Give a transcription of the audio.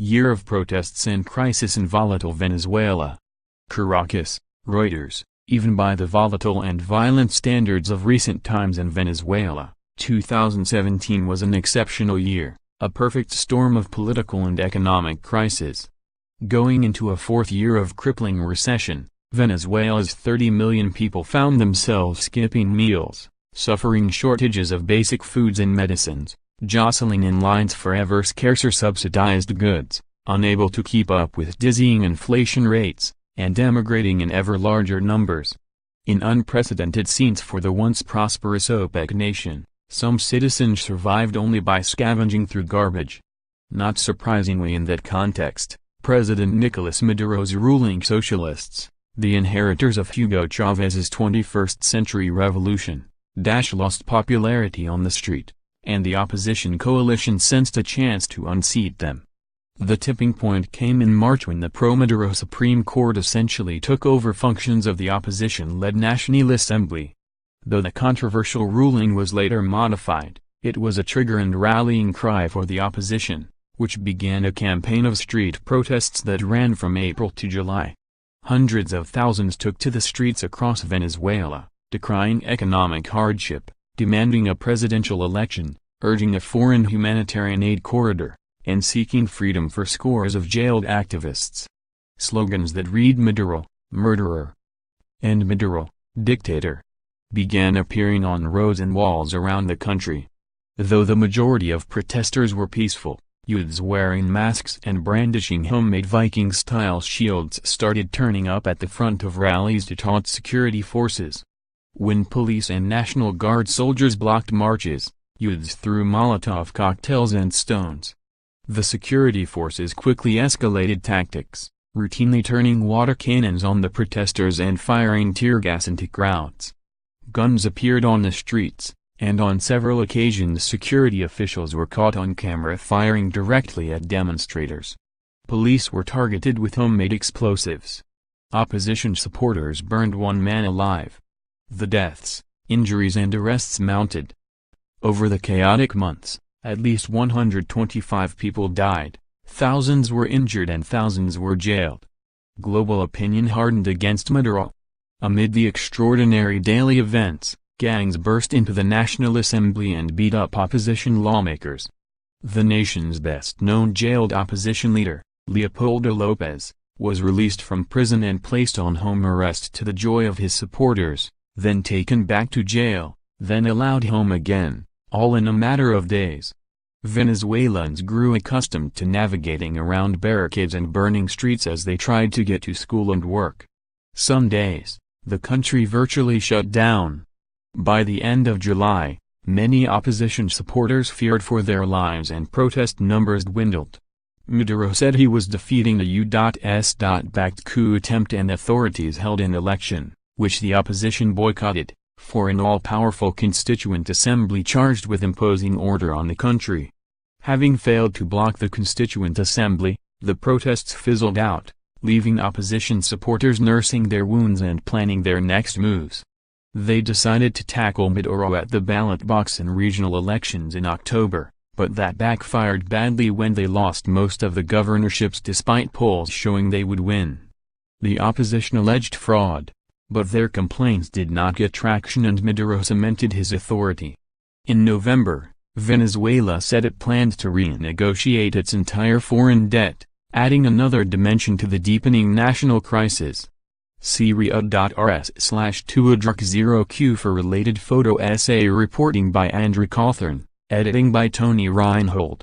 Year of protests and crisis in volatile Venezuela. Caracas, Reuters. Even by the volatile and violent standards of recent times in Venezuela, 2017 was an exceptional year, a perfect storm of political and economic crisis. Going into a fourth year of crippling recession, Venezuela's 30 million people found themselves skipping meals, suffering shortages of basic foods and medicines, jostling in lines for ever-scarcer subsidized goods, unable to keep up with dizzying inflation rates, and emigrating in ever larger numbers. In unprecedented scenes for the once prosperous OPEC nation, some citizens survived only by scavenging through garbage. Not surprisingly in that context, President Nicolas Maduro's ruling Socialists, the inheritors of Hugo Chavez's 21st century revolution, lost popularity on the street, and the opposition coalition sensed a chance to unseat them. The tipping point came in March when the pro-Maduro Supreme Court essentially took over functions of the opposition-led National Assembly. Though the controversial ruling was later modified, it was a trigger and rallying cry for the opposition, which began a campaign of street protests that ran from April to July. Hundreds of thousands took to the streets across Venezuela, decrying economic hardship, demanding a presidential election, urging a foreign humanitarian aid corridor, and seeking freedom for scores of jailed activists. Slogans that read "Maduro, murderer," and "Maduro, dictator," began appearing on roads and walls around the country. Though the majority of protesters were peaceful, youths wearing masks and brandishing homemade Viking-style shields started turning up at the front of rallies to taunt security forces. When police and National Guard soldiers blocked marches, youths threw Molotov cocktails and stones. The security forces quickly escalated tactics, routinely turning water cannons on the protesters and firing tear gas into crowds. Guns appeared on the streets, and on several occasions security officials were caught on camera firing directly at demonstrators. Police were targeted with homemade explosives. Opposition supporters burned one man alive. The deaths, injuries and arrests mounted. Over the chaotic months, at least 125 people died, thousands were injured and thousands were jailed. Global opinion hardened against Maduro. Amid the extraordinary daily events, gangs burst into the National Assembly and beat up opposition lawmakers. The nation's best-known jailed opposition leader, Leopoldo López, was released from prison and placed on home arrest to the joy of his supporters, then taken back to jail, then allowed home again, all in a matter of days. Venezuelans grew accustomed to navigating around barricades and burning streets as they tried to get to school and work. Some days, the country virtually shut down. By the end of July, many opposition supporters feared for their lives and protest numbers dwindled. Maduro said he was defeating a U.S.-backed coup attempt and authorities held an election, which the opposition boycotted, for an all-powerful constituent assembly charged with imposing order on the country. Having failed to block the constituent assembly, the protests fizzled out, leaving opposition supporters nursing their wounds and planning their next moves. They decided to tackle Maduro at the ballot box in regional elections in October, but that backfired badly when they lost most of the governorships despite polls showing they would win. The opposition alleged fraud, but their complaints did not get traction and Maduro cemented his authority. In November, Venezuela said it planned to renegotiate its entire foreign debt, adding another dimension to the deepening national crisis. See Reuters.rs/2adruk0q for related photo essay reporting by Andrew Cawthorne, editing by Tony Reinhold.